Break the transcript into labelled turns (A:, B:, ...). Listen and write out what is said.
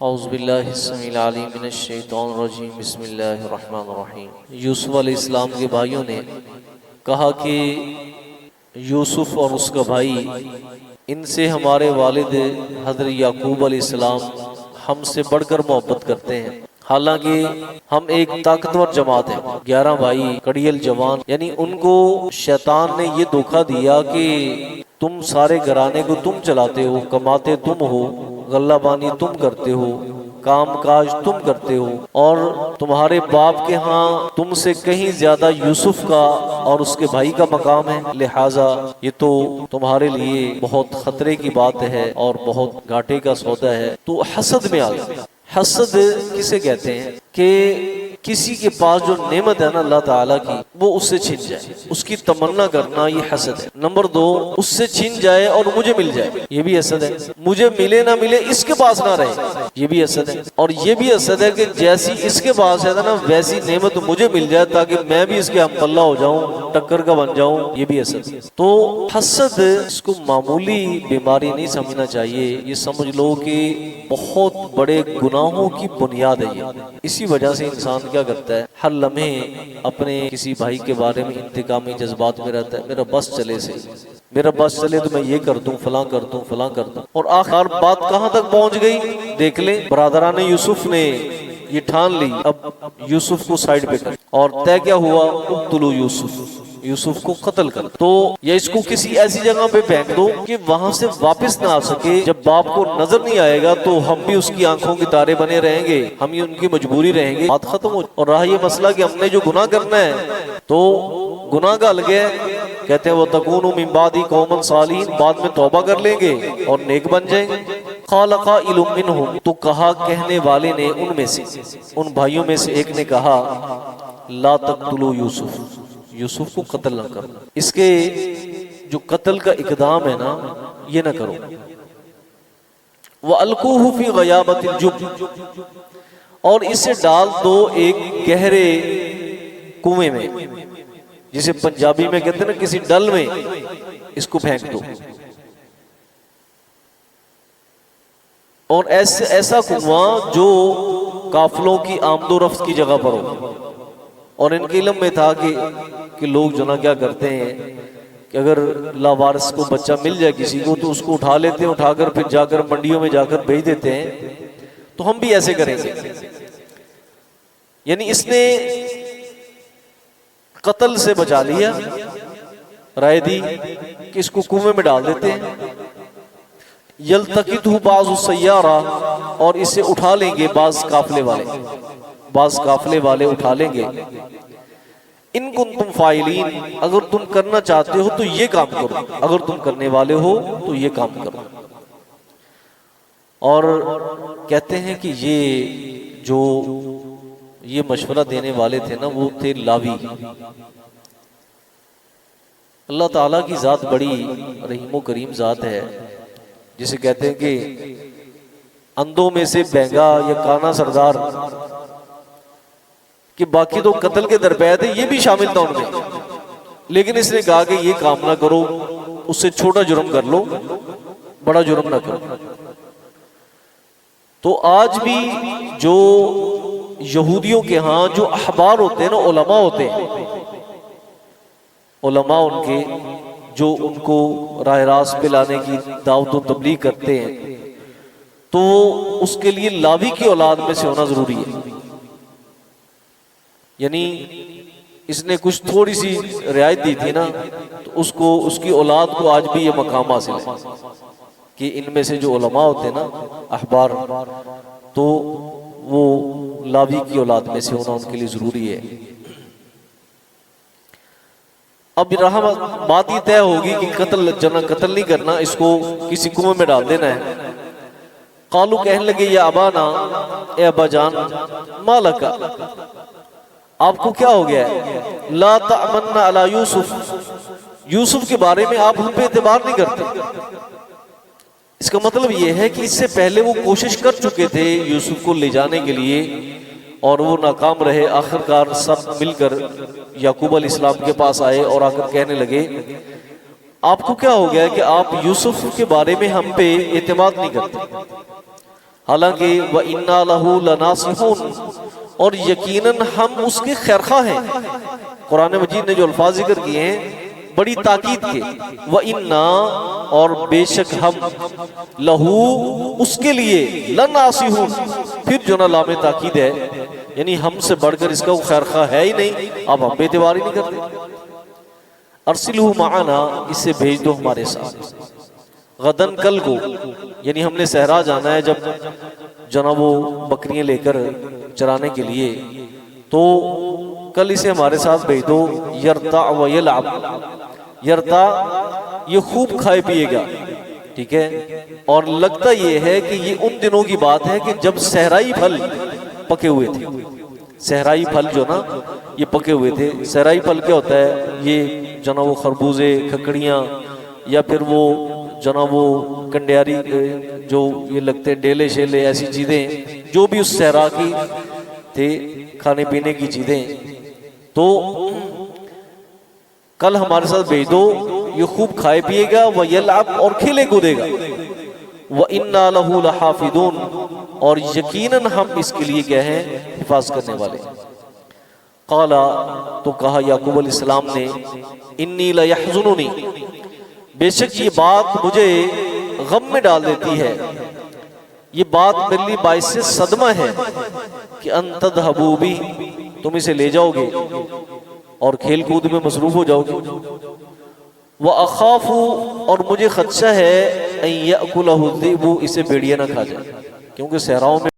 A: औज़ुबिल्लाहिस्समील अलीम मिनश्शैतानिर्रजीम बिस्मिल्लाहिर्रहमानिर्रहीम। यूसुफ अलैहिस्सलाम के भाइयों ने कहा कि यूसुफ और उसका भाई, इनसे हमारे वालिद हज़रत याकूब अलैहिस्सलाम हमसे बढ़कर मोहब्बत करते हैं। हालांकि हम एक ताकतवर जमात है, 11 भाई कड़ियल जवान। यानी उनको शैतान ने ये धोखा दिया कि तुम सारे घराने को तुम चलाते हो, कमाते तुम हो, गल्लाबानी तुम करते हो, काम काज तुम करते हो, और तुम्हारे बाप के यहाँ तुमसे कहीं ज्यादा यूसुफ का और उसके भाई का मकाम है, लिहाजा ये तो तुम्हारे लिए बहुत खतरे की बात है और बहुत घाटे का सौदा है। तो हसद में आ गया। हसद किसे कहते हैं कि किसी के पास जो नेमत है ना अल्लाह ताला की, वो उससे छिन जाए, उसकी तमन्ना करना, ये हसद है। नंबर 2, उससे छिन जाए और मुझे मिल जाए, ये भी हसद है। मुझे मिले ना मिले, इसके पास ना रहे, ये भी हसद है। और ये भी हसद है कि जैसी इसके पास है ना वैसी नेमत मुझे मिल जाए ताकि मैं भी इसके हमपल्ला हो जाऊं, टक्कर का बन जाऊं, ये भी हसद है। तो हसद इसको मामूली बीमारी नहीं समझना चाहिए, ये समझ लो कि बहुत बड़े गुनाहों की बुनियाद है ये। इसी वजह से इंसान क्या करता है, हर लम्हे अपने किसी भाई के बारे में इंतकामी जज्बात में रहता है। मेरा बस चले से, मेरा बस चले तो मैं ये कर दूं, फलां कर दूं, फलां कर दूं। और आखिर बात कहां तक पहुंच गई देख ले। बरादरान यूसुफ ने ये ठान ली अब यूसुफ को साइड पे कर, और तय क्या हुआ, उक्तुलू यूसुफ, यूसुफ को कत्ल कर। तो या इसको किसी ऐसी जगह पे फेंक दो कि वहां से वापस ना आ सके। जब बाप को नजर नहीं आएगा तो हम भी उसकी आंखों की तारे बने रहेंगे, हम ही उनकी मजबूरी रहेंगे, बात खत्म हो। और रहा ये मसला कि हमने जो गुनाह करना है तो गुनाह का अलग है, कहते हैं वो तकूनु मिन बादी कौमन सालीन, बाद में तौबा कर लेंगे और नेक बन जाएंगे। क़ाल क़ाइलुम मिनहुम, तो कहा कहने वाले ने उनमें से, उन भाइयों में से एक ने कहा, ला तक़्तुलू यूसुफ, यूसुफ को कत्ल न करो। इसके जो कत्ल का इक़दाम है ना, ये ना करो। व अलकूहु फी ग़याबतिल जुब, और इसे डाल दो एक गहरे कुएं में, जिसे पंजाबी में कहते हैं ना किसी डल में, इसको फेंक दो। और ऐसा कुआं जो काफिलों की आमदोरफ्त की जगह पर हो। और इनके इल्म में था कि लोग जो ना क्या करते हैं कि अगर लावारिस को बच्चा मिल जाए किसी को तो उसको उठा लेते हैं, उठाकर फिर जाकर मंडियों में जाकर बेच देते हैं। तो हम भी ऐसे करेंगे। यानी इसने कत्ल से बचा लिया, राय दी कि इसको कुएं में डाल देते हैं। यल्तकितहु बाज़ु सय्यारा, और इसे उठा लेंगे बाज काफले वाले, बाज काफले वाले उठा लेंगे। इन कुंतुम फाइलीन, अगर तुम करना चाहते हो तो ये काम करो, अगर तुम करने वाले हो तो ये काम करो। और कहते हैं कि ये मशवरा देने वाले थे ना, वो थे लावी। अल्लाह ताला की जात बड़ी रहीमो करीम जात है, जिसे कहते हैं कि अंधों में से बेंगा या काना सरदार, कि बाकी तो कत्ल के दरपे थे, ये भी शामिल था उनमें, लेकिन इसने कहा कि ये काम ना करो, उससे छोटा जुर्म कर लो, बड़ा जुर्म ना करो। तो आज भी जो यहूदियों के यहाँ जो अहबार होते हैं ना, उलमा होते हैं, उलमा उनके जो उनको राह रास्त पे लाने की दावत व तबलीग करते हैं, तो उसके लिए लावी की औलाद में से होना जरूरी है। यानी इसने कुछ थोड़ी सी रियायत दी थी ना, तो उसको, उसकी औलाद को आज भी ये मकाम हासिल है कि इनमें से जो उलमा होते हैं ना, अहबार, तो वो लावी की औलाद में से होना उनके लिए जरूरी है। अब रहा बात ये तय होगी कि कत्ल नहीं करना, इसको किसी कुएं में डाल देना है। कालू कहने लगे, या अबाना, ए अब्बा जान, मालका, आपको क्या हो गया है, ला तअमन्ना अला यूसुफ, यूसुफ के बारे में आप हम पे एतबार नहीं करते। इसका मतलब यह है कि इससे पहले वो कोशिश कर चुके थे यूसुफ को ले जाने के लिए, और वो नाकाम रहे। आखिरकार सब मिलकर याकूब अलैहिस्सलाम के पास आए और आकर कहने लगे, आपको क्या हो गया है कि आप यूसुफ के बारे में हम पे एतमाद नहीं करते, हालांकि व इन्ना लहू लनासिहून, और यकीनन हम उसके खैरखा हैं। कुरान मजीद ने जो अल्फाज जिक्र किए हैं बड़ी ताकीद के, व इन्ना, और बेशक हम, लहू, उसके लिए, लनासिहून, फिर जो ना लामे ताकीद है, यानी हमसे बढ़कर इसका वो खैरखा है ही नहीं, अब हम बेतवार ही नहीं करते। अर्सिलहू माना, इसे भेज दो हमारे साथ, गदन, कल को, यानी हमने सहरा जाना है जब जना वो बकरियां लेकर चराने के लिए, तो कल इसे हमारे साथ भेज दो। यरता व यलअब, यरता ये खूब खाए पिएगा, ठीक है। और लगता ये है कि ये उन दिनों की बात है कि जब सहराई फल पके हुए थे। सहराई फल जो ना ये पके हुए थे। सहराई फल क्या होता है? ये जना वो खरबूजे, खकड़ियाँ, या फिर वो जना वो कंडियारी जो ये लगते डेले शेले, ऐसी चीज़ें जो भी उस सहरा की थे खाने पीने की चीज़ें, तो कल हमारे साथ भेज दो, ये खूब खाए पिएगा, व यलअब, और खेले कूदेगा, व इन्ना लहू लहाफिदून, और यकीनन हम इसके लिए क्या हैं? हिफाज करने वाले। काला, तो कहा याकूब अलैहिस्सलाम ने, इन्नी लयहज़ुनुनी, बेशक ये बात मुझे गम में डाल देती है, ये बात मेरे लिए बाइस से सदमा है कि अंतद हबूबी, तुम इसे ले जाओगे और खेल कूद में मसरूफ हो जाओगे। वह अखाफू, और मुझे खदशा है, यअकुलहु ज़िबु, इसे भेड़िया ना खा जाए, क्योंकि सहराओं में